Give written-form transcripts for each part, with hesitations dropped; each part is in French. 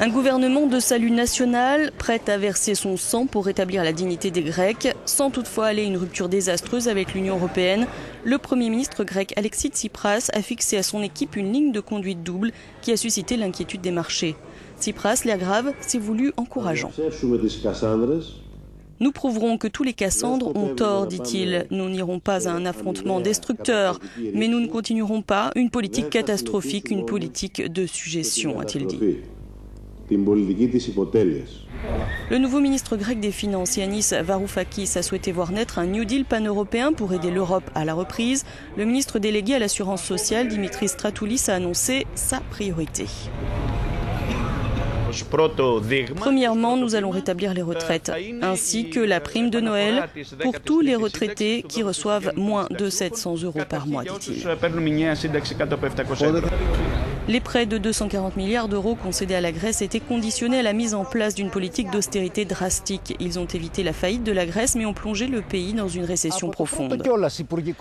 Un gouvernement de salut national, prêt à verser son sang pour rétablir la dignité des Grecs, sans toutefois aller à une rupture désastreuse avec l'Union européenne. Le Premier ministre grec Alexis Tsipras a fixé à son équipe une ligne de conduite double qui a suscité l'inquiétude des marchés. Tsipras, l'air grave, s'est voulu encourageant. Nous prouverons que tous les Cassandres ont tort, dit-il. Nous n'irons pas à un affrontement destructeur, mais nous ne continuerons pas une politique catastrophique, une politique de suggestion, a-t-il dit. Le nouveau ministre grec des Finances, Yannis Varoufakis, a souhaité voir naître un New Deal pan-européen pour aider l'Europe à la reprise. Le ministre délégué à l'assurance sociale, Dimitris Stratoulis, a annoncé sa priorité. Premièrement, nous allons rétablir les retraites, ainsi que la prime de Noël pour tous les retraités qui reçoivent moins de 700 € par mois, dit-il. Les prêts de 240 milliards d'euros concédés à la Grèce étaient conditionnés à la mise en place d'une politique d'austérité drastique. Ils ont évité la faillite de la Grèce mais ont plongé le pays dans une récession profonde.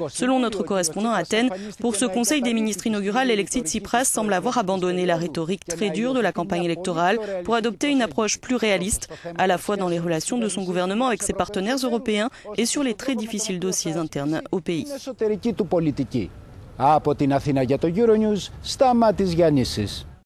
Selon notre correspondant à Athènes, pour ce Conseil des ministres inaugural, Alexis Tsipras semble avoir abandonné la rhétorique très dure de la campagne électorale pour adopter une approche plus réaliste, à la fois dans les relations de son gouvernement avec ses partenaires européens et sur les très difficiles dossiers internes au pays. Από την Αθήνα για το Euronews, Σταμάτης Γιάννησης.